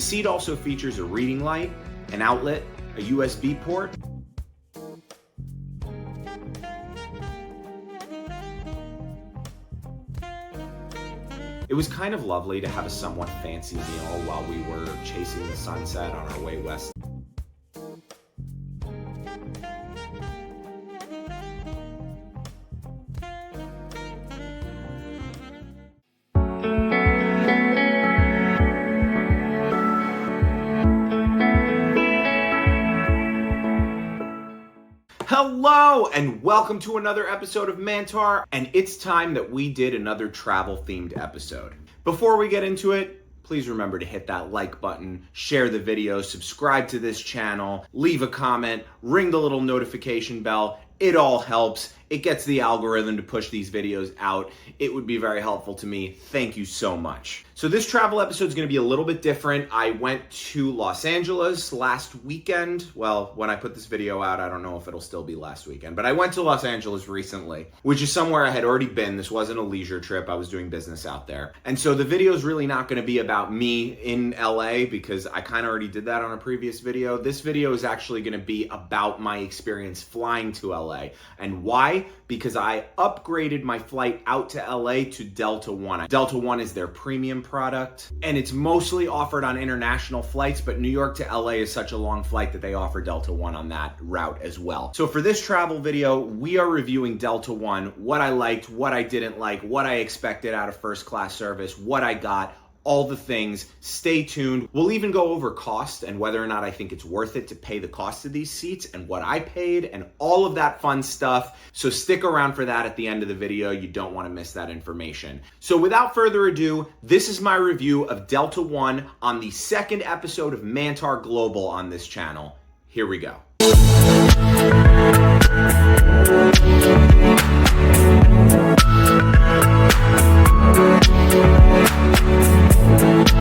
The seat also features a reading light, an outlet, a USB port, It was kind of lovely to have a somewhat fancy meal while we were chasing the sunset on our way west. Hello and welcome to another episode of MANTAR, and it's time that we did another travel themed episode. Before we get into it, please remember to hit that like button, share the video, subscribe to this channel, leave a comment, ring the little notification bell. It all helps. It gets the algorithm to push these videos out. It would be very helpful to me. Thank you so much. So this travel episode is going to be a little bit different. I went to Los Angeles last weekend. Well, when I put this video out, I don't know if it'll still be last weekend, but I went to Los Angeles recently, which is somewhere I had already been. This wasn't a leisure trip. I was doing business out there. And so the video is really not going to be about me in LA because I kind of already did that on a previous video. This video is actually going to be about my experience flying to LA. And why? Because I upgraded my flight out to LA to Delta One. Delta One is their premium product, and it's mostly offered on international flights, but New York to LA is such a long flight that they offer Delta One on that route as well. So for this travel video, we are reviewing Delta One, what I liked, what I didn't like, what I expected out of first class service, what I got, all the things. Stay tuned. We'll even go over cost and whether or not I think it's worth it to pay the cost of these seats and what I paid and all of that fun stuff. So stick around for that at the end of the video. You don't want to miss that information. So without further ado, this is my review of Delta One on the second episode of MANTAR Global on this channel. Here we go.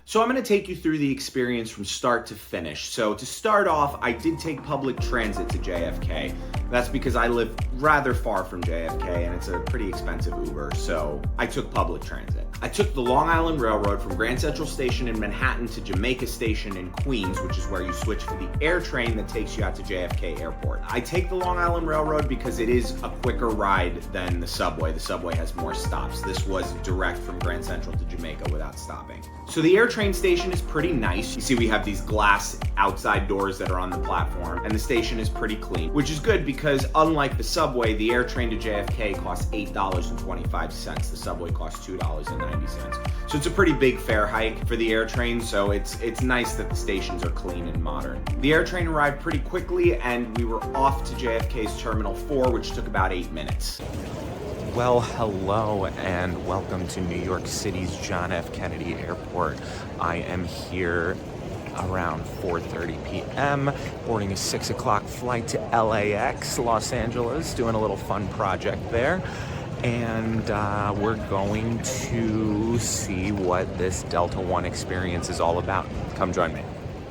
So I'm going to take you through the experience from start to finish. So to start off, I did take public transit to JFK. That's because I live rather far from JFK and it's a pretty expensive Uber, so I took public transit. I took the Long Island Railroad from Grand Central Station in Manhattan to Jamaica Station in Queens, which is where you switch to the air train that takes you out to JFK Airport. I take the Long Island Railroad because it is a quicker ride than the subway. The subway has more stops. This was direct from Grand Central to Jamaica without stopping. So the air train station is pretty nice. You see we have these glass outside doors that are on the platform, and the station is pretty clean, which is good because unlike the subway, the air train to JFK costs $8.25. The subway costs $2.90. So it's a pretty big fare hike for the air train, so it's nice that the stations are clean and modern. The air train arrived pretty quickly and we were off to JFK's Terminal 4, which took about 8 minutes. Well, hello and welcome to New York City's John F. Kennedy Airport. I am here around 4:30 p.m. boarding a 6 o'clock flight to LAX, Los Angeles, doing a little fun project there. And we're going to see what this Delta One experience is all about. Come join me.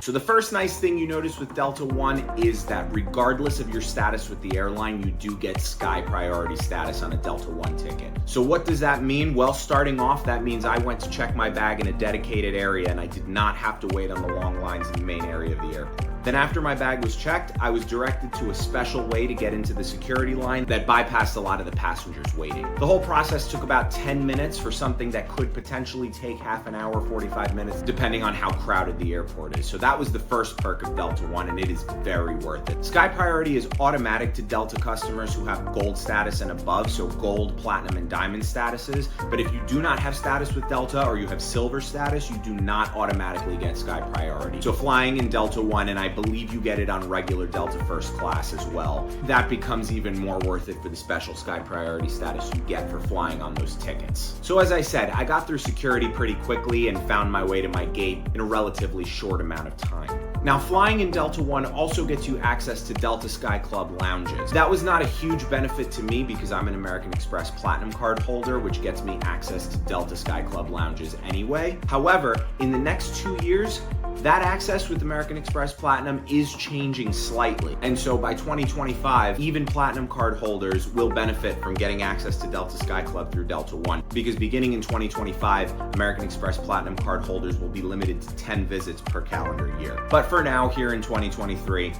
So the first nice thing you notice with Delta One is that regardless of your status with the airline, you do get Sky Priority status on a Delta One ticket. So what does that mean? Well, starting off, that means I went to check my bag in a dedicated area and I did not have to wait on the long lines in the main area of the airport. Then after my bag was checked, I was directed to a special way to get into the security line that bypassed a lot of the passengers waiting. The whole process took about 10 minutes for something that could potentially take half an hour, 45 minutes, depending on how crowded the airport is. So that was the first perk of Delta One, and it is very worth it. Sky Priority is automatic to Delta customers who have gold status and above, so gold, platinum, and diamond statuses. But if you do not have status with Delta or you have silver status, you do not automatically get Sky Priority. So flying in Delta One, and I believe you get it on regular Delta First Class as well, that becomes even more worth it for the special Sky Priority status you get for flying on those tickets. So as I said, I got through security pretty quickly and found my way to my gate in a relatively short amount of time. Now, flying in Delta One also gets you access to Delta Sky Club lounges. That was not a huge benefit to me because I'm an American Express Platinum card holder, which gets me access to Delta Sky Club lounges anyway. However, in the next 2 years, That access with American Express Platinum is changing slightly. And so by 2025, even Platinum card holders will benefit from getting access to Delta Sky Club through Delta One, because beginning in 2025, American Express Platinum card holders will be limited to 10 visits per calendar year. But for now, here in 2023,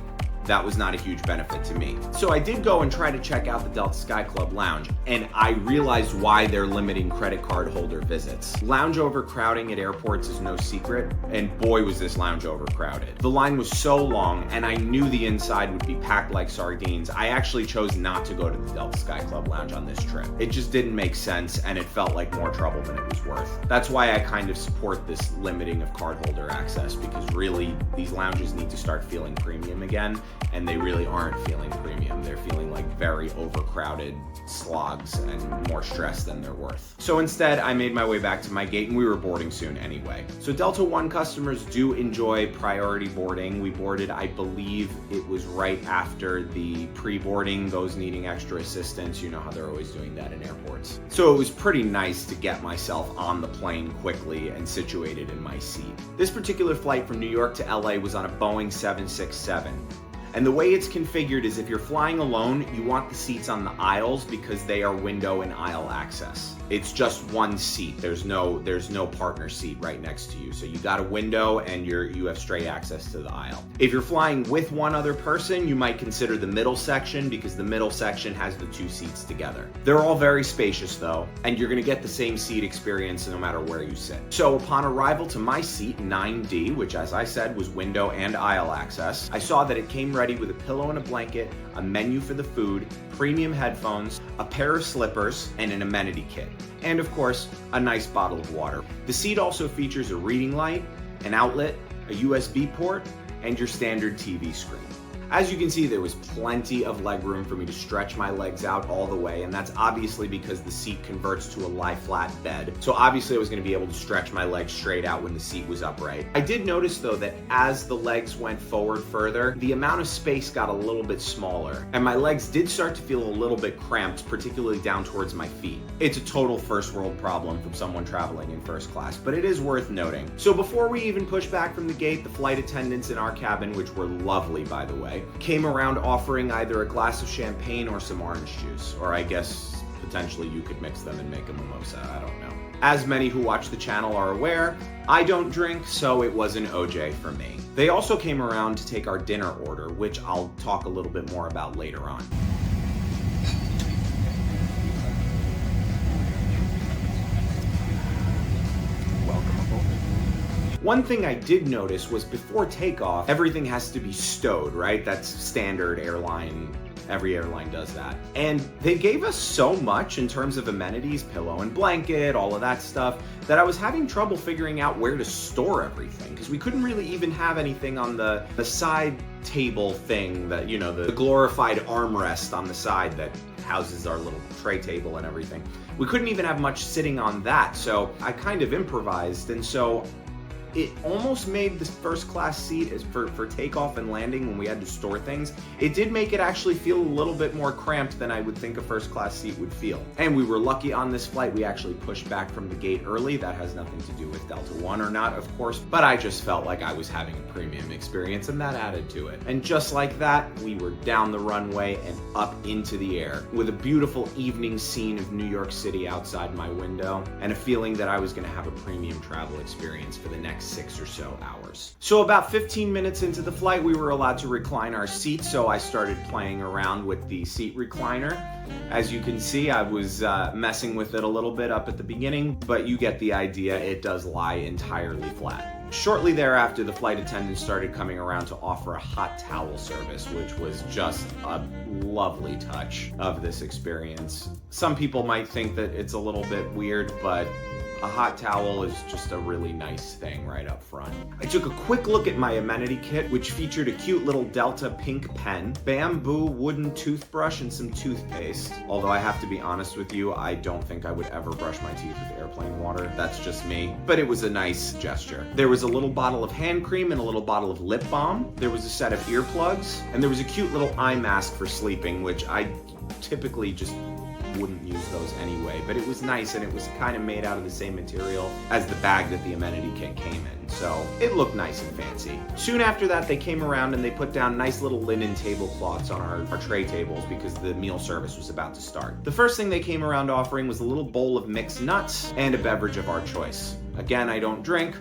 that was not a huge benefit to me. So I did go and try to check out the Delta Sky Club lounge, and I realized why they're limiting credit card holder visits. Lounge overcrowding at airports is no secret, and boy was this lounge overcrowded. The line was so long, and I knew the inside would be packed like sardines. I actually chose not to go to the Delta Sky Club lounge on this trip. It just didn't make sense, and it felt like more trouble than it was worth. That's why I kind of support this limiting of card holder access, because really, these lounges need to start feeling premium again, and they really aren't feeling premium. They're feeling like very overcrowded slogs and more stress than they're worth. So instead, I made my way back to my gate, and we were boarding soon anyway. So Delta One customers do enjoy priority boarding. We boarded, I believe it was right after the pre-boarding, those needing extra assistance. You know how they're always doing that in airports. So it was pretty nice to get myself on the plane quickly and situated in my seat. This particular flight from New York to LA was on a Boeing 767. And the way it's configured is if you're flying alone, you want the seats on the aisles because they are window and aisle access. It's just one seat. There's no partner seat right next to you. So you got a window and you have straight access to the aisle. If you're flying with one other person, you might consider the middle section because the middle section has the two seats together. They're all very spacious though, and you're gonna get the same seat experience no matter where you sit. So upon arrival to my seat, 9D, which as I said was window and aisle access, I saw that it came ready with a pillow and a blanket, a menu for the food, premium headphones, a pair of slippers, and an amenity kit. And of course, a nice bottle of water. The seat also features a reading light, an outlet, a USB port, and your standard TV screen. As you can see, there was plenty of leg room for me to stretch my legs out all the way, and that's obviously because the seat converts to a lie-flat bed. So obviously I was going to be able to stretch my legs straight out when the seat was upright. I did notice though that as the legs went forward further, the amount of space got a little bit smaller, and my legs did start to feel a little bit cramped, particularly down towards my feet. It's a total first world problem from someone traveling in first class, but it is worth noting. So before we even pushed back from the gate, the flight attendants in our cabin, which were lovely by the way, came around offering either a glass of champagne or some orange juice, or I guess potentially you could mix them and make a mimosa, I don't know. As many who watch the channel are aware, I don't drink, so it was an OJ for me. They also came around to take our dinner order, which I'll talk a little bit more about later on. One thing I did notice was before takeoff, everything has to be stowed, right? That's standard airline. Every airline does that. And they gave us so much in terms of amenities, pillow and blanket, all of that stuff, that I was having trouble figuring out where to store everything, because we couldn't really even have anything on the side table thing that, you know, the glorified armrest on the side that houses our little tray table and everything. We couldn't even have much sitting on that, so I kind of improvised, and so it almost made the first class seat as for takeoff and landing when we had to store things. It did make it actually feel a little bit more cramped than I would think a first class seat would feel. And we were lucky on this flight. We actually pushed back from the gate early. That has nothing to do with Delta One or not, of course, but I just felt like I was having a premium experience and that added to it. And just like that, we were down the runway and up into the air with a beautiful evening scene of New York City outside my window and a feeling that I was gonna have a premium travel experience for the next 6 or so hours. So about 15 minutes into the flight, we were allowed to recline our seats, so I started playing around with the seat recliner. As you can see, I was messing with it a little bit up at the beginning, but you get the idea. It does lie entirely flat. Shortly thereafter, the flight attendants started coming around to offer a hot towel service, which was just a lovely touch of this experience. Some people might think that it's a little bit weird, but a hot towel is just a really nice thing right up front. I took a quick look at my amenity kit, which featured a cute little Delta pink pen, bamboo wooden toothbrush, and some toothpaste. Although I have to be honest with you, I don't think I would ever brush my teeth with airplane water. That's just me. But it was a nice gesture. There was a little bottle of hand cream and a little bottle of lip balm. There was a set of earplugs, and there was a cute little eye mask for sleeping, which I typically just wouldn't use those anyway, but it was nice, and it was kind of made out of the same material as the bag that the Amenity kit came in, so it looked nice and fancy. Soon after that, they came around and they put down nice little linen tablecloths on our tray tables because the meal service was about to start. The first thing they came around offering was a little bowl of mixed nuts and a beverage of our choice. Again, I don't drink.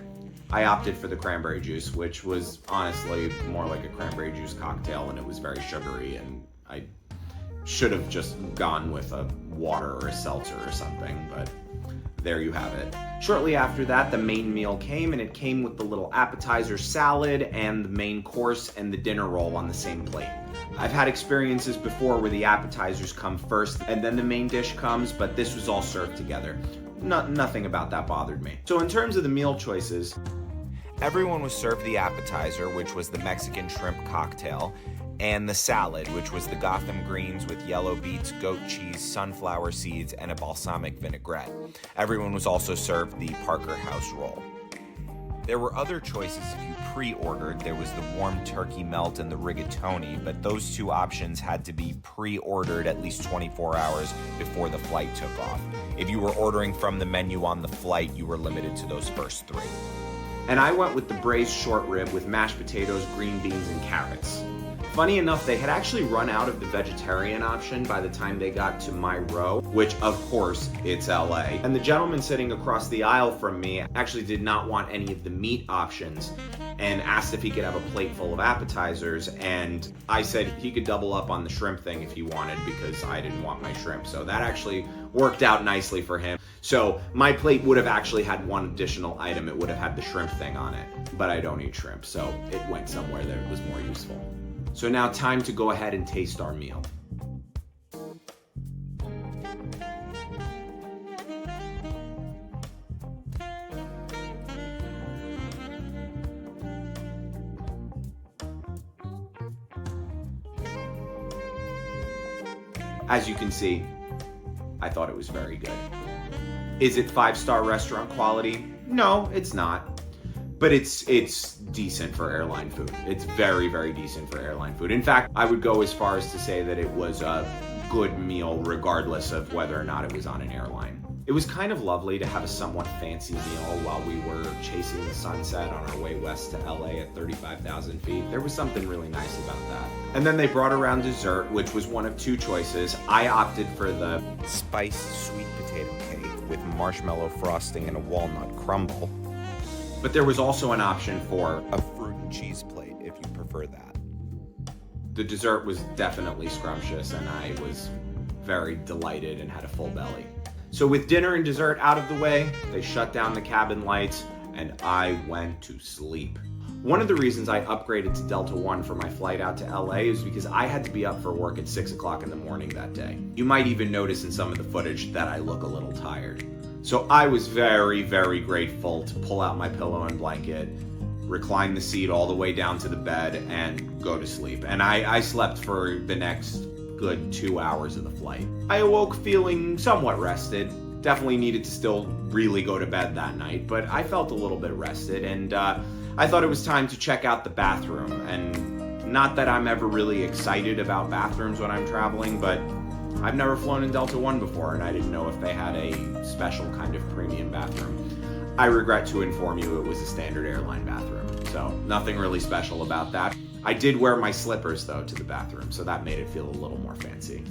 I opted for the cranberry juice, which was honestly more like a cranberry juice cocktail, and it was very sugary, and I should have just gone with a water or a seltzer or something, but there you have it. Shortly after that, the main meal came, and it came with the little appetizer salad and the main course and the dinner roll on the same plate. I've had experiences before where the appetizers come first and then the main dish comes, but this was all served together. Nothing about that bothered me. So in terms of the meal choices, everyone was served the appetizer, which was the Mexican shrimp cocktail, and the salad, which was the Gotham greens with yellow beets, goat cheese, sunflower seeds, and a balsamic vinaigrette. Everyone was also served the Parker House roll. There were other choices if you pre-ordered. There was the warm turkey melt and the rigatoni, but those two options had to be pre-ordered at least 24 hours before the flight took off. If you were ordering from the menu on the flight, you were limited to those first three. And I went with the braised short rib with mashed potatoes, green beans, and carrots. Funny enough, they had actually run out of the vegetarian option by the time they got to my row, which of course, it's LA. And the gentleman sitting across the aisle from me actually did not want any of the meat options and asked if he could have a plate full of appetizers, and I said he could double up on the shrimp thing if he wanted because I didn't want my shrimp. So that actually worked out nicely for him. So my plate would have actually had one additional item. It would have had the shrimp thing on it, but I don't eat shrimp, so it went somewhere that was more useful. So now time to go ahead and taste our meal. As you can see, I thought it was very good. Is it 5-star restaurant quality? No, it's not. But it's decent for airline food. It's very, very decent for airline food. In fact, I would go as far as to say that it was a good meal regardless of whether or not it was on an airline. It was kind of lovely to have a somewhat fancy meal while we were chasing the sunset on our way west to LA at 35,000 feet. There was something really nice about that. And then they brought around dessert, which was one of two choices. I opted for the spiced sweet potato cake with marshmallow frosting and a walnut crumble. But there was also an option for a fruit and cheese plate if you prefer that. The dessert was definitely scrumptious, and I was very delighted and had a full belly. So with dinner and dessert out of the way, they shut down the cabin lights and I went to sleep. One of the reasons I upgraded to Delta One for my flight out to LA is because I had to be up for work at 6 o'clock in the morning that day. You might even notice in some of the footage that I look a little tired. So I was very, very grateful to pull out my pillow and blanket, recline the seat all the way down to the bed, and go to sleep. And I slept for the next good 2 hours of the flight. I awoke feeling somewhat rested. Definitely needed to still really go to bed that night, but I felt a little bit rested, and I thought it was time to check out the bathroom. And not that I'm ever really excited about bathrooms when I'm traveling, but I've never flown in Delta One before, and I didn't know if they had a special kind of premium bathroom. I regret to inform you it was a standard airline bathroom, so nothing really special about that. I did wear my slippers, though, to the bathroom, so that made it feel a little more fancy.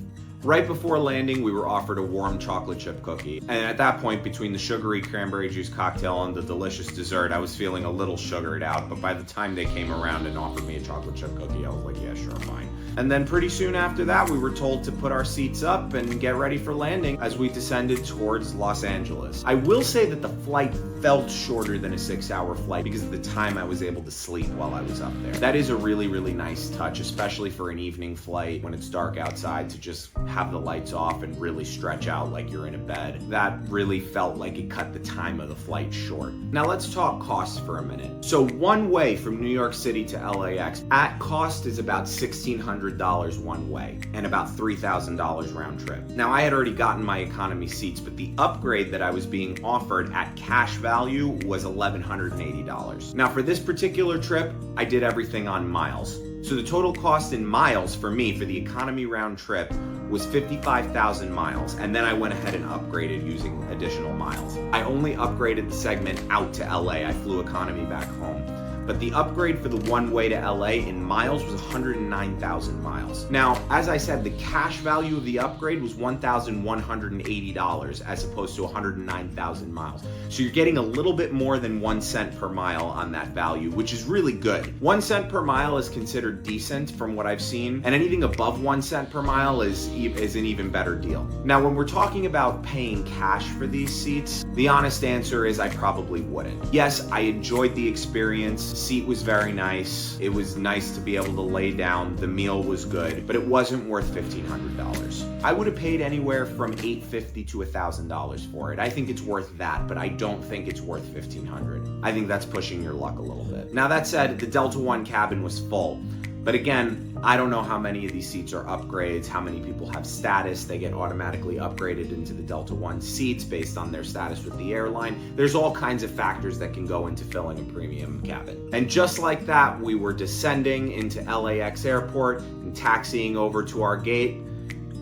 Right before landing, we were offered a warm chocolate chip cookie, and at that point, between the sugary cranberry juice cocktail and the delicious dessert, I was feeling a little sugared out, but by the time they came around and offered me a chocolate chip cookie, I was like, yeah, sure, fine. And then pretty soon after that, we were told to put our seats up and get ready for landing as we descended towards Los Angeles. I will say that the flight felt shorter than a 6-hour flight because of the time I was able to sleep while I was up there. That is a really, really nice touch, especially for an evening flight when it's dark outside, to just have the lights off and really stretch out like you're in a bed. That really felt like it cut the time of the flight short. Now let's talk costs for a minute. So one way from New York City to LAX at cost is about $1,600 one way and about $3,000 round trip. Now I had already gotten my economy seats, but the upgrade that I was being offered at cash value was $1,180. Now for this particular trip, I did everything on miles. So the total cost in miles for me for the economy round trip was 55,000 miles, and then I went ahead and upgraded using additional miles. I only upgraded the segment out to LA. I flew economy back home. But the upgrade for the one way to LA in miles was 109,000 miles. Now, as I said, the cash value of the upgrade was $1,180 as opposed to 109,000 miles. So you're getting a little bit more than 1 cent per mile on that value, which is really good. 1 cent per mile is considered decent from what I've seen, and anything above 1 cent per mile is an even better deal. Now, when we're talking about paying cash for these seats, the honest answer is I probably wouldn't. Yes, I enjoyed the experience. The seat was very nice. It was nice to be able to lay down. The meal was good, but it wasn't worth $1,500. I would have paid anywhere from $850 to $1,000 for it. I think it's worth that, but I don't think it's worth $1,500. I think that's pushing your luck a little bit. Now that said, the Delta One cabin was full. But again, I don't know how many of these seats are upgrades, how many people have status. They get automatically upgraded into the Delta One seats based on their status with the airline. There's all kinds of factors that can go into filling a premium cabin. And just like that, we were descending into LAX Airport and taxiing over to our gate,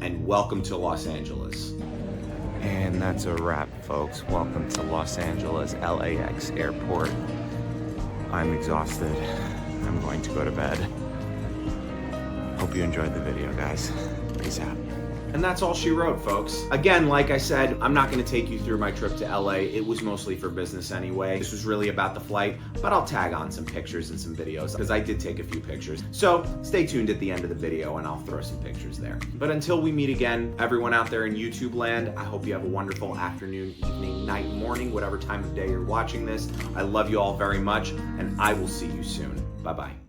and welcome to Los Angeles. And that's a wrap, folks. Welcome to Los Angeles LAX Airport. I'm exhausted. I'm going to go to bed. Hope you enjoyed the video, guys. Peace out. And that's all she wrote, folks. Again, like I said, I'm not going to take you through my trip to LA. It was mostly for business anyway. This was really about the flight, but I'll tag on some pictures and some videos because I did take a few pictures. So stay tuned at the end of the video and I'll throw some pictures there. But until we meet again, everyone out there in YouTube land, I hope you have a wonderful afternoon, evening, night, morning, whatever time of day you're watching this. I love you all very much, and I will see you soon. Bye-bye.